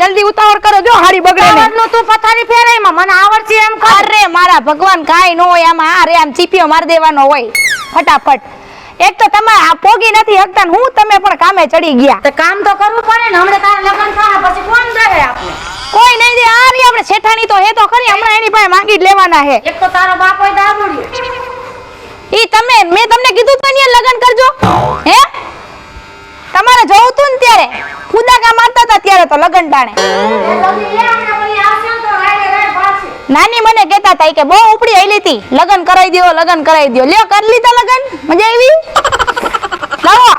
જલ્દી ઉતાવળ કરો, જો હાડી બગડે ને. નું તું પથારી ફેરાઈમાં મને આવડશે એમ કર. અરે મારા ભગવાન કાઈ ન હોય આમાં. આ રે આમ ચીપિયો માર દેવાનો હોય ફટાફટ. એક તો તમે આ પોગી નથી હકતા ને હું તમે પણ કામે ચડી ગયા. તો કામ તો કરવું પડે ને. હમણે તારા લગ્ન થાય પછી કોણ દેવે આપણે? કોઈ નહીં દે. આ રી આપણે શેઠાણી તો હે તો ખરી, હમણાં એની પાસે માંગી જ લેવાના હે. એક તો તારો બાપ હોય દારૂડિયો. ઈ તમે મેં તમને કીધું તો અહીંયા લગ્ન કરજો હે. તમારે જવું તું ને ત્યારે કુદાકા મારતા હતા ત્યારે તો લગ્ન ટાણે. નાની મને કહેતા હતા કે બહુ ઉપડી આઈલી હતી, લગ્ન કરાવી દો લગ્ન કરાવી દો. લ્યો કરી લીધા લગ્ન, મજા આવી. લાવો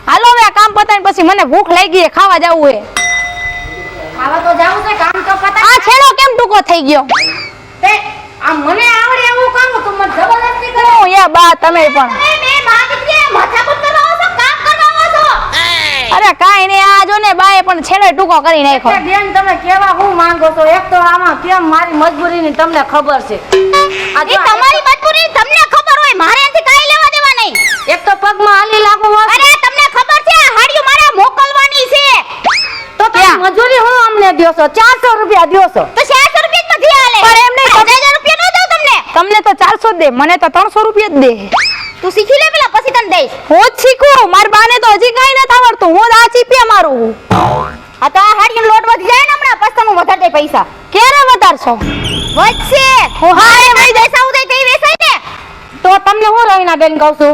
હાલો હવે આ કામ પતાઈને પછી મને ભૂખ લાગી છે, ખાવા જવું હે. ખાવા તો જાવું છે, કામ તો પતાય. આ છેડો કેમ ટૂંકો થઈ ગયો? તે આ મને આવડે એવું કામ તું મને જબરદસ્તી કરે. ઓ યા બા તમે પણ. મે માગીએ માથાકૂટ કરવા આવો છો, કામ કરવા આવો છો. અરે કાઈ નહીં, આ જો ને બાએ પણ છેડો ટૂંકો કરી નાખ્યો. બેન તમે કેવા હું માંગો છો? એક તો આમાં કેમ મારી મજબૂરીની તમને ખબર છે. આ તમારી મજબૂરી તમને ખબર હોય, મારે એથી કાઈ લેવા દેવા નહીં. એક તો પગમાં હાલી લાગુ હોય. અરે તમને ખબર છે હાડિયું મારે મોકલવાની છે. તો તમે મજૂરી હું અમને દ્યો છો? 400 રૂપિયા દ્યો છો. તો 400 રૂપિયા જ મધી આલે. પણ એમ નહીં 1000 રૂપિયા ન દઉં તમને. તમને તો 400 દે, મને તો 300 રૂપિયા જ દે. તું શીખી લે પેલા પછી તને દઈશ. હું જ શીખું, માર બાને તો હજી કાઈ નથી આવડતું. હું આ ચીપિયા મારું. આ તો આ હાડિયું લોટ વધી જાય ને હમણાં પછી તમે વધાર દે પૈસા. ક્યારે વધારશો? વધશે. હું હારે મઈ દઈશ ઉદય કઈ વેસાય ને. તો તમને હું રવિના બેન કહું છું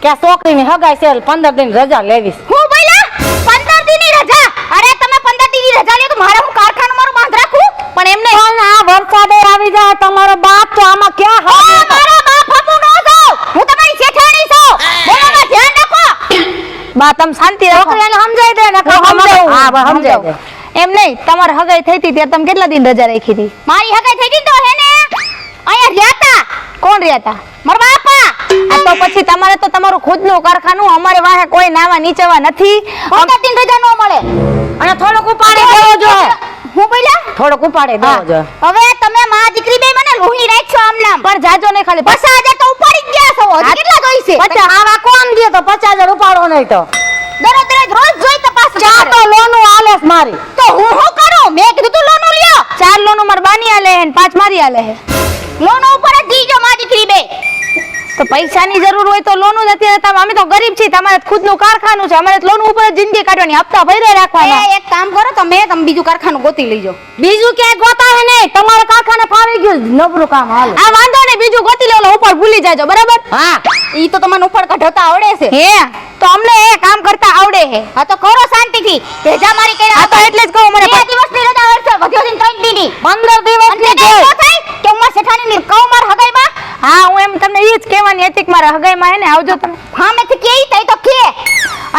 કે આ છોકરીની હગાઈ છે, 15 દિન રજા લેવીશ. હું બોલ્યા 15 દિનની રજા? અરે તમે 15 દિનની રજા લે તો મારે હું કારખાનું મારું બાંધ રાખું? પણ એમને પણ આ વરસાદે આવી જાય તમારો બાપ તો આમાં ક્યાં હા મારો બાપ હમુ નો જાવ. હું તમારી શેઠાણી છું. બોલવામાં ધ્યાન રાખો. બા તમે શાંતિ રાખો. છોકરીને સમજાઈ દે ને હા બસ સમજાઈ દે. એમ નહીં, તમારે હગાઈ થઈ હતી ત્યારે તમે કેટલા દિન રજા રાખી હતી? મારી હગાઈ થઈ હતી તો હે ને અહીંયા રહ્યા હતા. કોણ રહ્યા હતા? મારા બાપા. આ તો પછી તમારે તો તમારું ખુદનું કારખાનું, અમારે વાહે કોઈ નાવા નીચેવા નથી. 15 દિન રજા ન મળે. અને થોડુંક ઉપાડી દેવો જોઈએ. હું બોલ્યા? થોડુંક ઉપાડી દેવો જોઈએ. હવે તમે માં દીકરી બે મને લોહી રાખશો આમ નામ. પણ જાજો નહીં, ખાલી 50,000 તો ઉપાડી જ ગયા છો. હજી કેટલા જોઈશે? 50 આવા કોણ દે તો 50,000 ઉપાડો નહીં તો. દરરોજ રોજ જોઈ તપાસ. ચા તો લોનું આલેસ મારી. તો હું શું કરું? મેં કીધું તું લોનું લ્યો. 4 લોનું માર બાની આલે હે ને 5 મારી આલે હે. લોનો ઉપર જ દીજો માં દીકરી બે. તો પૈસાની જરૂર હોય તો લોનું નથી રહેતા. અમે તો ગરીબ છીએ, તમારે ખુદનું કારખાનું છે, અમારે લોન ઉપર જ જિંદગી કાઢવાની, હપ્તા ભરી રાખવાના. એક કામ કરો તમે બીજું કારખાનું ગોતી લેજો. બીજું ક્યાંય ગોતા હે નહીં, તમારા કારખાને ફાવી ગયું નબળું કામ હાલે. આ વાંધો નહીં, બીજું ગોતી લેવો, ઉપર ભૂલી જાજો બરાબર. હા ઈ તો તમને ઉપર કઢતા આવડે છે હે, તો અમને એ કામ કરતા આવડે છે. હા તો કરો શાંતિથી. ભેજા મારી કર્યા. હા તો એટલે જ કહું મને 2 દિવસની રજા આવશે, વધ્યો દિન 3 દિનની. 15 દિવસની થાય કે ઉમર શેઠાણીની કહું માર હગાઈમાં. હા હું એમ તમને ઈ જ કહેવાની હતી કે મારા હગાઈમાં હે ને આવજો તમે. હા મેથી કેઈ તઈ તો કે.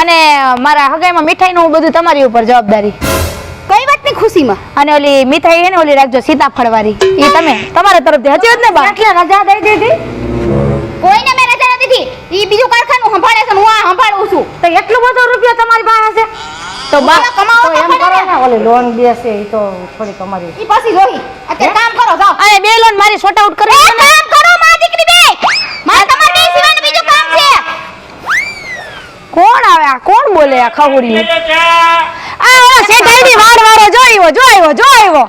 અને મારા હગાઈમાં મીઠાઈનું બધું તમારી ઉપર જવાબદારી. કઈ વાતની ખુશીમાં? અને ઓલી મીઠાઈ હે ને ઓલી રાખજો સીતાફળ વાળી. ઈ તમે તમારા તરફથી હજી જ ને બા. એટલે રજા દઈ દીધી? કોઈને મેં રજા નથી દીધી. ઈ બીજું કારખાનું સંભાળે છે, હું આ સંભાળું છું. તો એટલું બધો રૂપિયા તમારી પાસે છે તો બા કમાવો તો એમ કરો ને, ઓલી લોન બેસે ઈ તો થોડી તમારી. ઈ પછી જોઈ. અત્યારે કામ કરો જાઓ. અરે બે લોન મારી સોર્ટ આઉટ કરી. એ કામ કરો માં દીકરી બે. મારે તમારે બે સિવાયનું બીજું કામ છે. કોણ આવે આ? કોણ બોલે આ ખવડી? આ ઓલા શેઠાઈની વાડવાળો જોઈવો.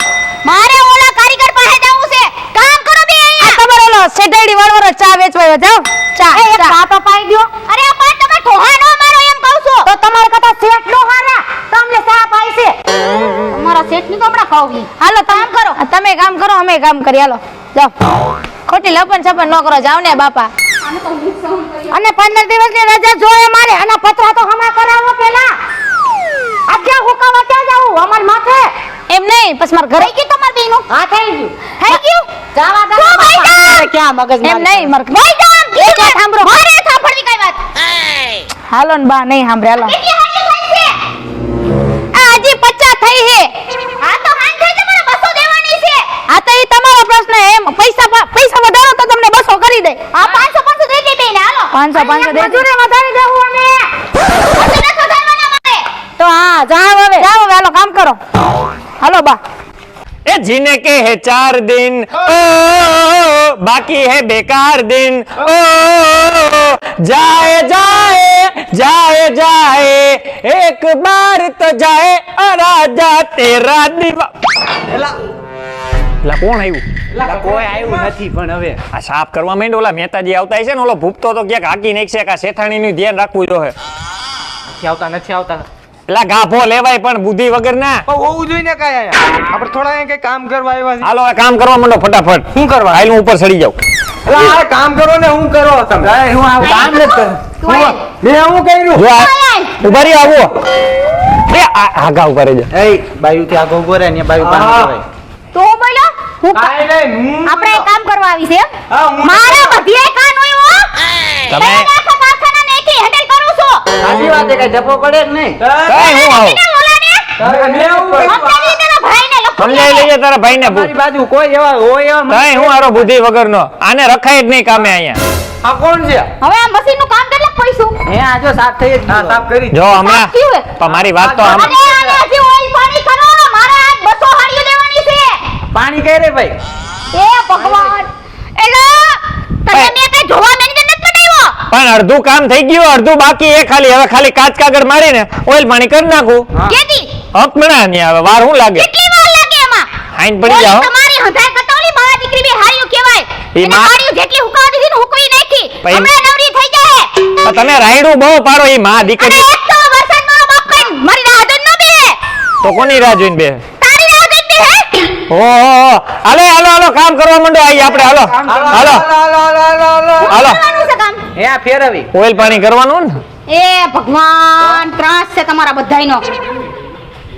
મારે ઓલા કારીગર પાસે જવું છે. કામ કરો બે અહીંયા. આ તમારો ઓલો શેઠાઈની વાડવાળો ચા વેચવા જાવ. ચા તો પાઈ દો. અરે પા તમે ઠોહા નો મારો એમ કહું છું. તો તમારે કથા સેટ નો હારા તમને ચા પાઈ છે. તમારા સેટ ની તો હમણાં ખાવી. હાલો કામ કરો. તમે કામ કરો, અમે કામ કરી. હાલો જાઓ. ખોટી લપન છપન ન કરો, જાવ ને બાપા. અને 15 દિવસની રજા જોઈએ મારે. અને પતરા તો હમણાં કરાવો પેલા. આખા હુકાવા ક્યાં જાવું? અમાર માથે એમ નહીં, પછી માર ઘરે ગઈ તમાર બેનું. હા થઈ ગયું. થઈ ગયું. જાવા દે બાપા. ક્યાં મગજ એમ નહીં, માર ભાઈ કામ એ સાંભળો. મારે સાંભળવી કઈ વાત. હાલો ને બા નહીં સાંભળે. હાલો આ હજી 50 થઈ હે. હા તો હાન થઈ છે, મને 200 દેવાની છે. હા તો ઈ તમારો પ્રશ્ન. એમ પૈસા વધારો તો તમને 200 કરી દે. હા 500 દઈ દે બેને. હાલો 500 દે. મજૂરી વધારી દેવું અમે. મજૂરી વધારવાના મારે. તો હા જાવ હવે. હાલો કામ કરો. હાલો બા. ए जीने के है 4 दिन ओ बाकी है बेकार दिन ओ जाए जाए जाए जाए एक बार तो जाए राजा तेरा दीवा એલા લા કોણ આવ્યું એલા કોઈ આવ્યું નથી પણ હવે આ સાફ કરવા માંડો ઓલા મહેતાજી આવતા છે ને ઓલો ભૂપતો તો ક્યાંક હાકી નાખશે કે આ શેઠાણીનું ધ્યાન રાખવું જોઈએ નથી આવતા એટલે ગાભો લેવાય પણ બુદ્ધિ વગર ના પણ હોવું જોઈએ ને કાંઈ અહીંયા આપણે થોડા અહીંયા કઈ કામ કરવા આવ્યા હાલો હવે કામ કરવા માંડો ફટાફટ શું કરવા? હાલ હું ઉપર ચડી જાઉં છે એલા આ કામ કરો ને હું કરો તમે હું આ કામ નથી કરું મેં હું કર્યું જો ઉભા રહ્યો આવો એ આગા ઉભા રહેજો એ બાયુ થી આગો ઉભો રહે ને બાયુ પાણી કરાય તો બોલો હું કાઈ નહીં આપણે એક કામ કરવા આવી છે હા, હું- મારા બધીએ કાન હોય હો તમે આખા કારખાનાને એકી હેન્ડલ કરું છું સાચી વાત છે કઈ જપો પડે જ નહીં કઈ હું આવું ને ઓલાને મેં હું કર્યું? સમજાવી તેના ભાઈને લખો સમજાઈ લઈએ તારા ભાઈને તમારી બાજુ કોઈ એવા હોય એવા કઈ હું આરો બુદ્ધિ વગરનો આને રખાય જ નહીં કામે અહીંયા આ કોણ છે હવે આ મશીનનું કામ કેટલા પૈસું હે આ જો સાફ થઈ જ હા સાફ કરી જો હમણાં સાફ થયું હે? પણ મારી વાત તો અરે હમણાં આને હજી ઓઇલ પાણી કરો મારે આજ 200 હાડીઓ લેવાની છે પાણી કઈ રે ભાઈ એ ભગવાન એલા તમે મેં કઈ જોવા મેનેજર નથી બનાવ્યો પણ અડધું કામ થઈ ગયું અડધું બાકી એ ખાલી હવે ખાલી કાચ કાગળ મારીને ઓઇલ પાણી કરી નાખું હા. કેદી હકમણા નહીં આવે વાર શું લાગે કેટલી વાર લાગે એમાં હાઈન પડી જાઓ ઓલી તમારી હંધાય કતોલી મારા દીકરી બે હાડીઓ કહેવાય ઈ એને માં- હાડીઓ જેટલી હુકાવા દીધી ને હુકવી નાખી પછી- હમણાં નવરી થઈ જાય પણ તમે રાયડું બહુ પાડો એ માં અને દીકરી એક તો વરસાદ મારો બાપ કઈ મારી રાહ જોઈને ન બેહે તો કોની રાહ જોઈને બે તારી રાહ જોઈને બેહે ઓહો હાલો હાલો હાલો કામ કરવા માંડો આઈ આપણે હાલો હાલો હાલો કરવાનું છે કામ હે આ ફેરવી ઓઇલ પાણી કરવાનું ને એ ભગવાન ત્રાસ છે તમારા બધાયનો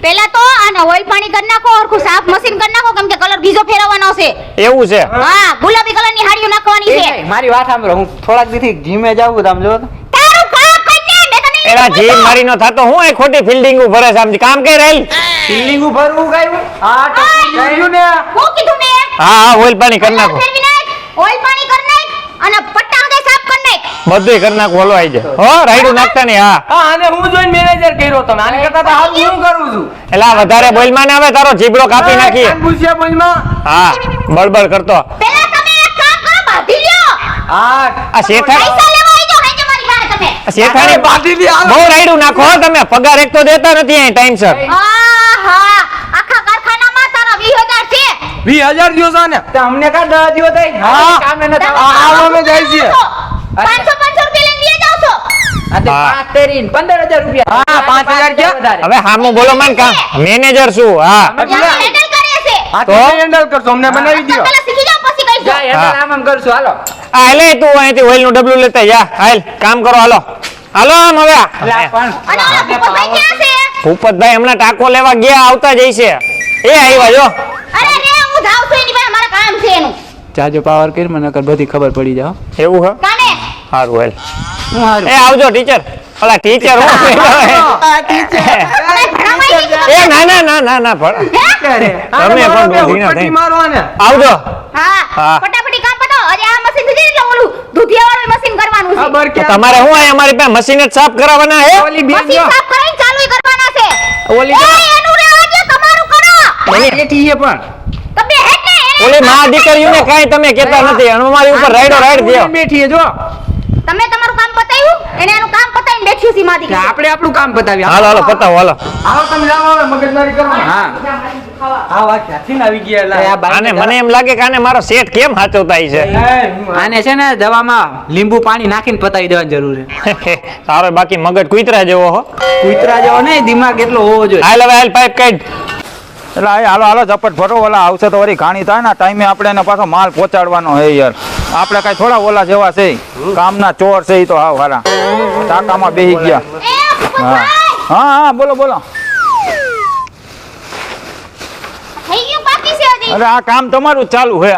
પહેલા તો આને ઓઇલ પાણી કરી નાખો હરખું સાફ મશીન કરી નાખો કેમ કે કલર બીજો ફેરવવાનો છે એવું છે હા ગુલાબી કલરની હાડીઓ નાખવાની છે મારી વાત સાંભળો હું થોડાક દીથી જીમે જાઉં તમે જો તારું કામ કરીને મેં તને એલા જીમ મારી નો થાતો હું એ ખોટી ફિલ્ડિંગ ભરે છે આમ કામ કઈ રહી ફિલ્ડિંગ ઉપર હું ગાયું હા તો ગાયું ને હું કીધું ને હા હા ઓઇલ પાણી કરી નાખો ફેરવી નાખ ઓઇલ પાણી કરી નાખ અને પટ્ટા હદે સાફ કરી નાખ બધુંય કરી નાખો હલો આઈ જાય હો રાયડું નાખતા નહીં હા હા આને હું જોઈને મેનેજર કર્યો તમે આને કરતા તો હાલ હું કરું છું એલા વધારે બોલ માં આવે તારો જીબડો કાપી નાખીએ પૂછ્યા બોલમાં હા બળબળ કરતો પહેલા તમે એક કામ કરો બાંધી લ્યો હા આ શેઠા પૈસા લેવા આવી જાઓ હેંજો મારી પાસે તમે આ શેઠાણી બાંધી દી હાલો. બહુ રાયડું નાખો હો તમે પગાર એક તો દેતા નથી અહીં ટાઈમસર આહા આખા કારખાનામાં તારા 20000 છે 20,000 દિવસ આને તો અમને કા 10 દિવસ થઈ હા. કામે નથી આ અમે જાય છે 500 રૂપિયા લઈને જાવ છો આ તે હા. 5 તેરીન 15,000 રૂપિયા હા 5,000 ક્યાં હવે હામું બોલો માન કા મેનેજર છું હા હેન્ડલ કરે છે હા તો? તો હેન્ડલ કરશો અમને બનાવી દો પહેલા શીખી જાઓ પછી કહીશું જાય હેન્ડલ આમ કરશું હાલો આ લે તું અહીંથી ઓઇલ નું ડબલું લેતા જા હાલ કામ કરો હાલો હાલો આમ હવે એટલે આ પણ અને ઓલા ભૂપતભાઈ ક્યાં છે ભૂપતભાઈ હમણાં ટાકો લેવા ગયા આવતા જ છે એ આવ્યા જો અરે રે હું જાઉં છું એની પાસે મારા કામ છે એનું જાજો પાવર કરી મને નકર બધી ખબર પડી જાવ એવું હે કાને સારું હાલ હું હારું એ આવજો ટીચર ઓલા ટીચર હું અરે ભણાવાઈ ગઈ એ ના ના ના ના ના પણ તમે પણ ડોઢીના થઈ. મારવાને આવજો હા હા. ફટાફટી કામ પતાવો આજે આ મશીન થી એટલે ઓલું દૂધિયા વાળું મશીન કરવાનું છે ખબર તો કે તમારે શું અહીં અમારી પાસે મશીન જ સાફ કરાવવાના હે ઓલી બેન મશીન જો સાફ કરાઈને ચાલુય કરવાના છે ઓલી એ એનું રહેવા દો તમારું કરો બેઠી છે પણ તમે હેડ ને એને ઓલી માં દીકરીઓને કાંઈ તમે કહેતા નથી અને અમારી ઉપર રાઈડો રાઈડ દ્યો બેઠી છે જો તમે તમારું કામ પતાવ્યું એને એનું કામ પતાવીને બેઠ્યું છે માદી આપણે આપણું કામ પતાવી હાલો હાલો પતાવો હાલો આવો તમે જાઓ હવે મગજમારી કરો હા આ વાત ક્યાંથી આવી ગયા આને મને એમ લાગે કે આને મારો સેટ કેમ સાચવતા છે આને છે ને દવામાં લીંબુ પાણી નાખીને પતાવી દેવાની જરૂર છે સારો બાકી મગજ કુતરા જેવો હો કૂતરા જેવો નહીં દિમાગ એટલો હોવો જોઈએ હાલ હવે હાલ પાઇપ કાઢ એટલે આ હાલો હાલો ઝપટ ભરો ઓલા આવશે તો વળી ઘાણી થાય ને ટાઈમે આપણે એને પાછો માલ પહોંચાડવાનો હે યાર આપણે કઈ થોડા ઓલા જેવા છે કામના ચોર છે ઈ તો હાવ હારા ટાકામાં બેહી ગયા એ ભૂપતભાઈ હા હા બોલો બોલો થઈ ગયું બાકી છે હજી અરે આ કામ તમારું જ ચાલુ હે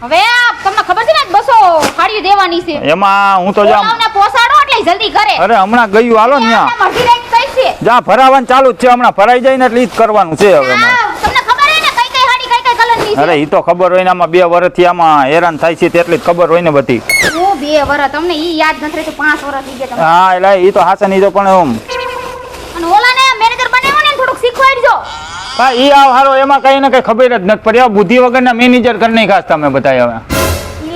હવે આ તમને ખબર છે ને 200 હાડીઓ દેવાની છે એમાં હું તો જા ઓલાઓને પોસાડો એટલે ઈ જલ્દી કરે અરે હમણાં ગયું હાલો ને ત્યાં મરજી લઈને કઈ છે જ્યાં ભરાવાનું ચાલુ જ છે હમણાં ભરાઈ જાય ને એટલે ઈ જ કરવાનું છે હવે મારે. આ, તમને ખબર હે ને કઈ કઈ હાડી કઈ કઈ કલરની છે અરે ઈ તો ખબર હોય ને આમાં 2 વર્ષથી આમાં હેરાન થાય છે તેટલી જ ખબર હોય ને બધી હું 2 વર્ષ તમને ઈ યાદ નથી રહેતું 5 વર્ષ થઈ ગયા તમને હા એટલે ઈ તો હાસન ઈ તો પણ એમ અને ઓલાને મેનેજર બનાવ્યો ને એને થોડુંક શીખવાડજો હા ઈ આવ હારો એમાં કઈ ને કઈ ખબર જ નથી પડી આ બુદ્ધિ વગરના મેનેજર કરી નહીં ખાસ તમે બતાય હવે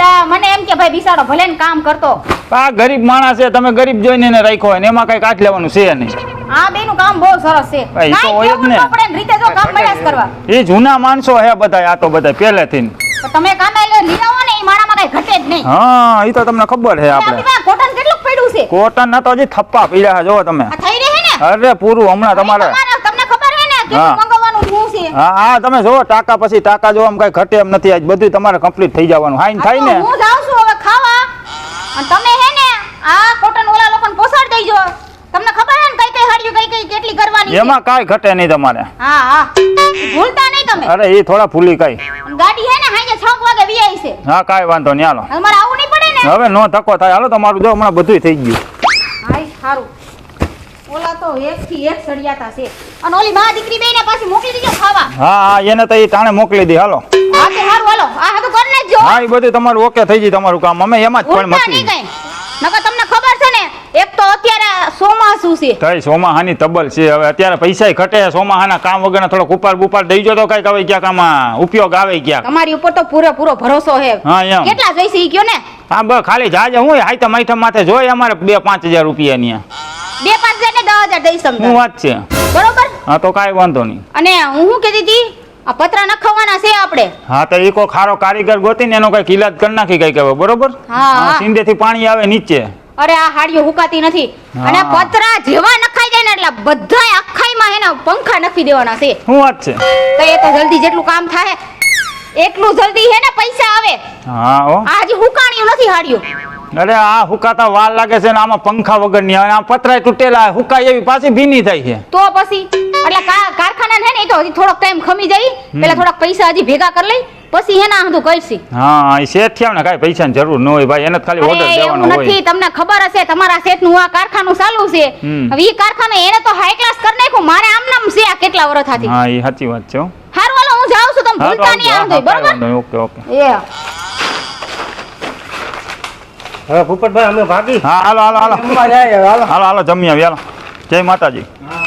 એટલે મને એમ કે ભાઈ બિસાડો ભલે ને કામ કરતો. આ ગરીબ માણસ છે, તમે ગરીબ જોઈને એને રાખ્યો હોય ને એમાં કઈ કાઢ લેવાનું છે નહીં. આ બેનું કામ બહુ સરસ છે. ભાઈ, ઈ તો કાંઈ હોય જ કેવું ને. ન પડે ને રીતે જો કામ મળ્યા જ કરવા. એ જૂના માણસો હે બધા, આ તો બધા પહેલેથી. તો તમે કામે લઈ આવો ને એ માણામાં કઈ ઘટે જ નહીં. હા, એ તો તમને ખબર છે આપણે. આપણી પાસે કોટન કેટલું પડ્યું છે? કોટન ના તો હજી થપ્પા પીડ્યા છે, જોવો તમે. આ થઈ રહે ને? અરે પૂરું હમણાં તમારે. તમને ખબર હે ને કેટલું હા. મંગાવવાનું શું છે? હા હા, તમે જોવો ટાકા પછી ટાકા જો આમ કઈ ઘટે એમ નથી. આજ બધું તમારે કમ્પ્લીટ થઈ જવાનું. હાઈન થાય ને. આ તો હું જાઉં છું હવે ખાવા. અને તમે હે ને આ કોટન ઓલા લોકોને પોસાડ દેજો. તમને ખબર હે ને કઈ હાડીઓ કઈ કેટલી કરવાની છે? એમાં કાંઈ ઘટે નહીં તમારે. હા હા, ભૂલતા નહીં તમે. અરે એ થોડા ફૂલી કઈ. અને ગાડી હે ને હાંજે 6 વાગે વિયાઈ છે. હા, કાંઈ વાંધો નહીં, હાલો. અમારે આવું નહીં પડે ને? હવે નો ધક્કો થાય, હાલો. તમારું જો હમણાં બધું થઈ ગયું. હાય સારું. ઓલા તો એક થી એક સળિયાતા છે. અને ઓલી માં દીકરી બેને પાછી મોકલી દીજો ખાવા. હા હા, એને તો એ ટાણે મોકલી દી, હાલો. હા તે સારું હાલો. આ હા તો કરી નાખજો. હા, એ બધું તમારું ઓકે થઈ ગયું તમારું કામ. અમે એમાં જ પણ ભૂલતા મચી નહીં કઈ. નકર તમને ખબર છે ને એક તો અત્યારે ચોમાસું છે. કઈ સોમાહાની તબલ છે. હવે અત્યારે પૈસા ઘટે, સોમાહાના કામ વગરના થોડોક ઉપાડ બુપાડ દઈ જો તો કઈક હવે ક્યાંક આમાં ઉપયોગ આવે ક્યાંક. તમારી ઉપર તો પૂરેપૂરો ભરોસો છે. હા, એમ. કેટલા જોઈશે ઈ કયો ને? હા બસ ખાલી જાજે હું હાઈતમ આઈટમ માથે જોઈએ અમારે 2-5 હજાર રૂપિયાની. 2-5 ને 10,000 દઈશ શું તમને. વાત છે? બરોબર. હા તો કાંઈ વાંધો નહીં. અને હું શું કહેતી હતી આ પતરા નખાવાના છે આપણે. હા તો એ કોઈ ખારો કારીગર ગોતીને એનો કઈક ઈલાજ કરી નાખી કઈક હવે, બરોબર? હા, હા. સિંધેથી પાણી આવે નીચે. અરે આ હાડીઓ હુકાતી નથી. અને હા. પતરા જેવા નખાઈ જાય ને એટલે બધાય આખાઈમાં એના પંખા નખી દેવાના છે. શું વાત છે? તો એ તો જલ્દી જેટલું કામ થાય એટલું જલ્દી હે ને પૈસા આવે. હા હો. આ હજી હુકાણ્યું નથી હાડીઓ. અરે આ હુકાતા વાર લાગે છે ને આમાં પંખા વગરની આવે. આ પતરાય તૂટેલા હુકાય એવી પાછી ભીની થાય છે. તો પછી એટલે કારખાના છે ને એ તો હજી થોડોક ટાઈમ ખમી જાય. પેલા થોડાક પૈસા હજી ભેગા કરી લઈ પછી એના હંધું કરશી. હા, એ શેઠ થયા ને કાંઈ પૈસાની જરૂર ન હોય ભાઈ, એને જ ખાલી ઓર્ડર અરે દેવાનો એવું હોય. નથી. તમને ખબર હશે તમારા શેઠનું આ કારખાનું ચાલુ છે. હમ. હવે ઈ કારખાનું એને તો હાઈ ક્લાસ કરી નાખ્યું. મારે આમ નામ છે આ કેટલા વર્ષથી. હા, એ સાચી વાત છે હો. હારું હાલો હું જાઉં છું. તમે હા, તો ભૂલતા નહીં આવજો. આવજો. હા, કાંઈ બરોબર. વાંધો નહીં. Okay okay. એ હવે ભૂપતભાઈ અમે ભાગી હા હાલો હાલો હાલો જમવા જાય, હાલો. હાલો હાલો જમી આવી, હાલો. જય માતાજી. હા.